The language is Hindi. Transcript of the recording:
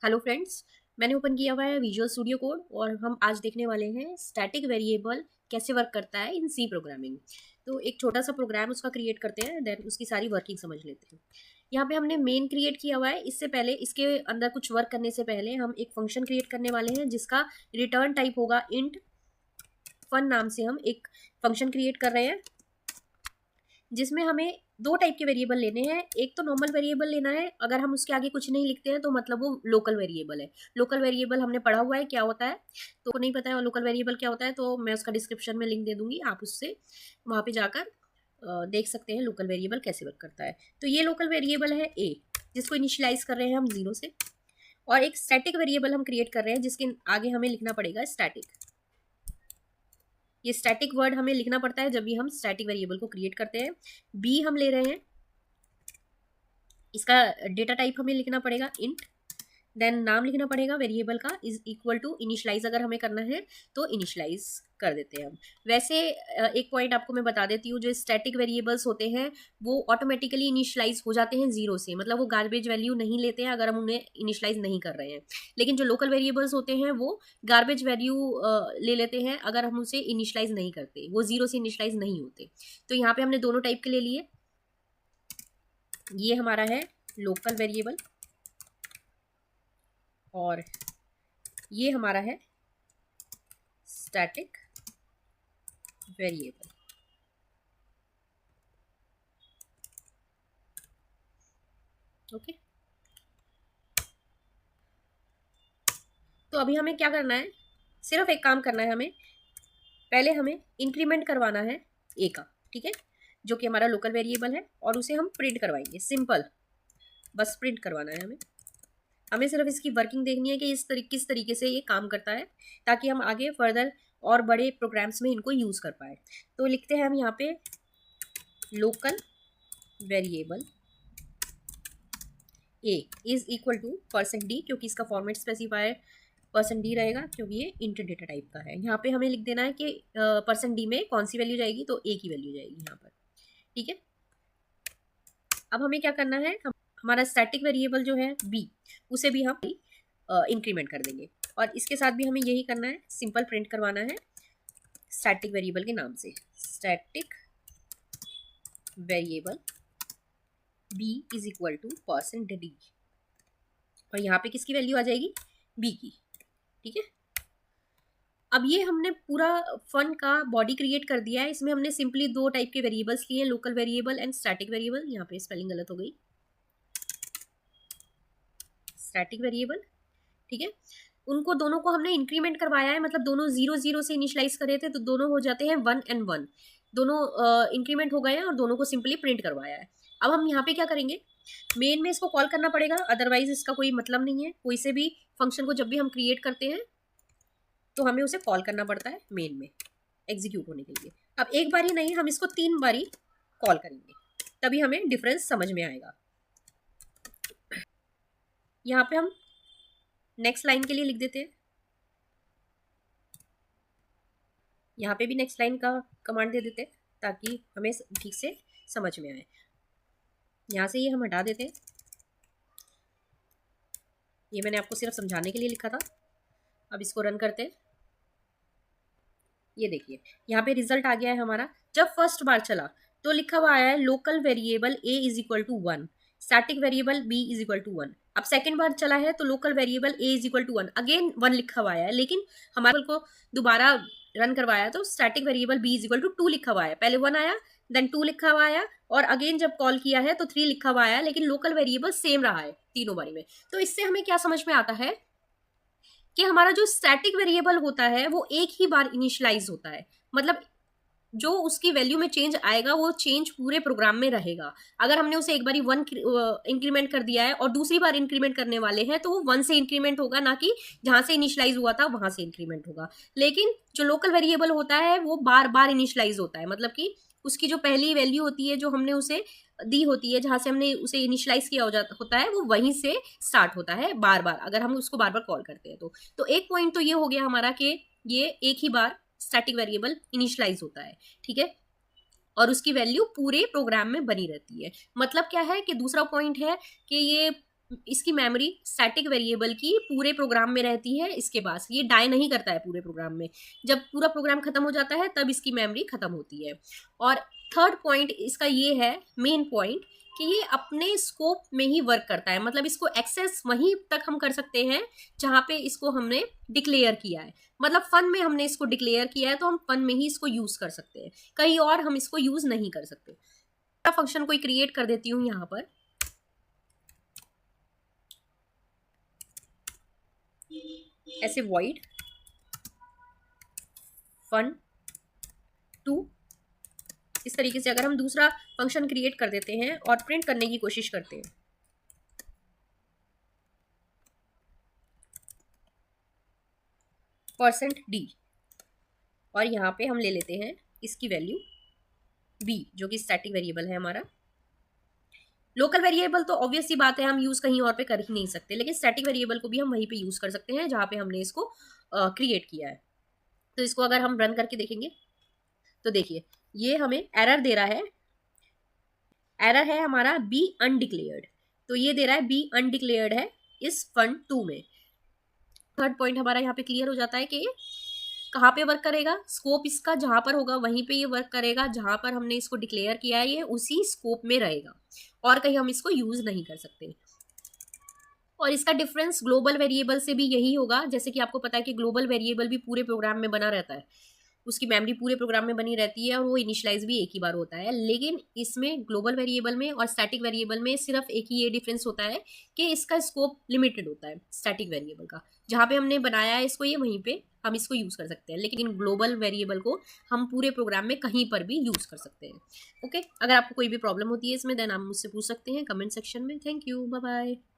हेलो फ्रेंड्स, मैंने ओपन किया हुआ है विजुअल स्टूडियो कोड और हम आज देखने वाले हैं स्टैटिक वेरिएबल कैसे वर्क करता है इन सी प्रोग्रामिंग। तो एक छोटा सा प्रोग्राम उसका क्रिएट करते हैं, देन उसकी सारी वर्किंग समझ लेते हैं। यहाँ पे हमने मेन क्रिएट किया हुआ है। इससे पहले इसके अंदर कुछ वर्क करने से पहले हम एक फंक्शन क्रिएट करने वाले हैं जिसका रिटर्न टाइप होगा इंट फन। नाम से हम एक फंक्शन क्रिएट कर रहे हैं जिसमें हमें दो टाइप के वेरिएबल लेने हैं। एक तो नॉर्मल वेरिएबल लेना है, अगर हम उसके आगे कुछ नहीं लिखते हैं तो मतलब वो लोकल वेरिएबल है। लोकल वेरिएबल हमने पढ़ा हुआ है क्या होता है, तो नहीं पता है लोकल वेरिएबल क्या होता है तो मैं उसका डिस्क्रिप्शन में लिंक दे दूंगी, आप उससे वहाँ पे जाकर देख सकते हैं लोकल वेरिएबल कैसे वर्क करता है। तो ये लोकल वेरिएबल है ए, जिसको इनिशियलाइज कर रहे हैं हम 0 से, और एक स्टैटिक वेरिएबल हम क्रिएट कर रहे हैं जिसके आगे हमें लिखना पड़ेगा स्टैटिक। ये स्टैटिक वर्ड हमें लिखना पड़ता है जब भी हम स्टैटिक वेरिएबल को क्रिएट करते हैं। बी हम ले रहे हैं, इसका डेटा टाइप हमें लिखना पड़ेगा इंट, देन नाम लिखना पड़ेगा वेरिएबल का इज इक्वल टू इनिशियलाइज। अगर हमें करना है तो इनिशियलाइज कर देते हैं हम। वैसे एक पॉइंट आपको मैं बता देती हूँ, जो स्टैटिक वेरिएबल्स होते हैं वो ऑटोमेटिकली इनिशियलाइज हो जाते हैं 0 से, मतलब वो गार्बेज वैल्यू नहीं लेते हैं अगर हम उन्हें इनिशियलाइज नहीं कर रहे हैं। लेकिन जो लोकल वेरिएबल्स होते हैं वो गार्बेज वैल्यू ले लेते हैं अगर हम उसे इनिशियलाइज नहीं करते, वो 0 से इनिशियलाइज नहीं होते। तो यहाँ पे हमने दोनों टाइप के ले लिए। ये हमारा है लोकल वेरिएबल और ये हमारा है स्टैटिक वेरिएबल। ओके, तो अभी हमें क्या करना है, सिर्फ एक काम करना है हमें। पहले हमें इंक्रीमेंट करवाना है ए का, ठीक है, जो कि हमारा लोकल वेरिएबल है, और उसे हम प्रिंट करवाएंगे। सिंपल, बस प्रिंट करवाना है हमें। हमें सिर्फ इसकी वर्किंग देखनी है कि किस तरीके से ये काम करता है, ताकि हम आगे फर्दर और बड़े प्रोग्राम्स में इनको यूज कर पाए। तो लिखते हैं हम यहाँ पे local variable a is equal to %d, क्योंकि इसका फॉर्मेट स्पेसिफायर %d रहेगा क्योंकि ये इंट डेटा टाइप का है। यहाँ पे हमें लिख देना है कि %d में कौन सी वैल्यू जाएगी, तो ए की वैल्यू जाएगी यहाँ पर, ठीक है। अब हमें क्या करना है, हमारा स्टैटिक वेरिएबल जो है बी, उसे भी हम इंक्रीमेंट कर देंगे, और इसके साथ भी हमें यही करना है, सिंपल प्रिंट करवाना है स्टैटिक वेरिएबल के नाम से, static variable b is equal to %d, और यहाँ पे किसकी वैल्यू आ जाएगी, b की, ठीक है। अब ये हमने पूरा फन का बॉडी क्रिएट कर दिया है। इसमें हमने सिंपली दो टाइप के वेरिएबल्स लिए, local variable and static variable. यहाँ पे स्पेलिंग गलत हो गई, स्टैटिक वेरिएबल, ठीक है। उनको दोनों को हमने इंक्रीमेंट करवाया है, मतलब दोनों 0 0 से इनिशियलाइज करे थे तो दोनों हो जाते हैं 1 and 1, दोनों इंक्रीमेंट हो गए हैं और दोनों को सिंपली प्रिंट करवाया है। अब हम यहाँ पे क्या करेंगे, मेन में इसको कॉल करना पड़ेगा, अदरवाइज इसका कोई मतलब नहीं है। कोई से भी फंक्शन को जब भी हम क्रिएट करते हैं तो हमें उसे कॉल करना पड़ता है मेन में एग्जीक्यूट होने के लिए। अब एक बार ही नहीं, हम इसको 3 बारी कॉल करेंगे, तभी हमें डिफरेंस समझ में आएगा। यहाँ पे हम नेक्स्ट लाइन के लिए लिख देते हैं, यहाँ पे भी नेक्स्ट लाइन का कमांड दे देते हैं ताकि हमें ठीक से समझ में आए। यहाँ से ये हम हटा देते हैं, ये मैंने आपको सिर्फ समझाने के लिए लिखा था। अब इसको रन करते हैं, ये देखिए यहाँ पे रिजल्ट आ गया है हमारा। जब फर्स्ट बार चला तो लिखा हुआ आया है local variable a is equal to 1, static variable b is equal to 1। अब सेकेंड बार चला है तो local variable a is equal to 1, again 1 लिखा हुआ है, लेकिन हमारे को दोबारा रन करवाया तो static variable b is equal to 2 लिखा हुआ है। पहले 1 आया, देन 2 लिखा हुआ आया, और अगेन जब कॉल किया है तो 3 लिखा हुआ आया, लेकिन लोकल वेरिएबल सेम रहा है तीनों बारी में। तो इससे हमें क्या समझ में आता है कि हमारा जो स्टैटिक वेरिएबल होता है वो एक ही बार इनिशियलाइज होता है, मतलब जो उसकी वैल्यू में चेंज आएगा वो चेंज पूरे प्रोग्राम में रहेगा। अगर हमने उसे एक बारी 1 इंक्रीमेंट कर दिया है और दूसरी बार इंक्रीमेंट करने वाले हैं तो वो 1 से इंक्रीमेंट होगा, ना कि जहां से इनिशियलाइज हुआ था वहां से इंक्रीमेंट होगा। लेकिन जो लोकल वेरिएबल होता है वो बार बार इनिशियलाइज होता है, मतलब कि उसकी जो पहली वैल्यू होती है जो हमने उसे दी होती है, जहां से हमने उसे इनिशियलाइज किया होता है, वो वहीं से स्टार्ट होता है बार बार, अगर हम उसको बार बार कॉल करते हैं तो एक पॉइंट तो ये हो गया हमारा कि ये एक ही बार स्टैटिक वेरिएबल इनिशियलाइज होता है, ठीक है, और उसकी वैल्यू पूरे प्रोग्राम में बनी रहती है। मतलब क्या है कि दूसरा पॉइंट है कि ये इसकी मेमोरी स्टैटिक वेरिएबल की पूरे प्रोग्राम में रहती है इसके पास, ये डाई नहीं करता है पूरे प्रोग्राम में। जब पूरा प्रोग्राम खत्म हो जाता है तब इसकी मेमोरी खत्म होती है। और थर्ड पॉइंट इसका ये है, मेन पॉइंट, कि ये अपने स्कोप में ही वर्क करता है, मतलब इसको एक्सेस वहीं तक हम कर सकते हैं जहाँ पे इसको हमने डिक्लेयर किया है। मतलब फन में हमने इसको डिक्लेयर किया है तो हम फन में ही इसको यूज कर सकते हैं, कहीं और हम इसको यूज नहीं कर सकते। फंक्शन कोई क्रिएट कर देती हूँ यहाँ पर, ऐसे void fun2, इस तरीके से अगर हम दूसरा फंक्शन क्रिएट कर देते हैं और प्रिंट करने की कोशिश करते हैं, %d, और यहाँ पे हम ले लेते हैं इसकी वैल्यू b, जो कि स्टैटिक वेरिएबल है हमारा। लोकल वेरिएबल तो ऑब्वियस सी बात है हम यूज कहीं और पे कर ही नहीं सकते, लेकिन स्टैटिक वेरिएबल को भी हम वहीं पे यूज कर सकते हैं जहाँ पे हमने इसको क्रिएट किया है। तो इसको अगर हम रन करके देखेंगे तो देखिए ये हमें एरर दे रहा है, एरर है हमारा बी अनडिक्लेयर्ड, तो ये दे रहा है बी अनडिक्लेयर्ड है इस fun2 में। थर्ड पॉइंट हमारा यहाँ पे क्लियर हो जाता है कि ये कहाँ पे वर्क करेगा, स्कोप इसका जहां पर होगा वहीं पे ये वर्क करेगा, जहां पर हमने इसको डिक्लेयर किया है ये उसी स्कोप में रहेगा और कहीं हम इसको यूज नहीं कर सकते। और इसका डिफरेंस ग्लोबल वेरिएबल से भी यही होगा, जैसे कि आपको पता है कि ग्लोबल वेरिएबल भी पूरे प्रोग्राम में बना रहता है, उसकी मेमोरी पूरे प्रोग्राम में बनी रहती है और वो इनिशियलाइज भी एक ही बार होता है। लेकिन इसमें ग्लोबल वेरिएबल में और स्टैटिक वेरिएबल में सिर्फ एक ही ये डिफरेंस होता है कि इसका स्कोप लिमिटेड होता है स्टैटिक वेरिएबल का, जहाँ पे हमने बनाया है इसको ये वहीं पे हम इसको यूज कर सकते हैं, लेकिन इन ग्लोबल वेरिएबल को हम पूरे प्रोग्राम में कहीं पर भी यूज कर सकते हैं। ओके, अगर आपको कोई भी प्रॉब्लम होती है इसमें देन आप मुझसे पूछ सकते हैं कमेंट सेक्शन में। Thank you, bye bye.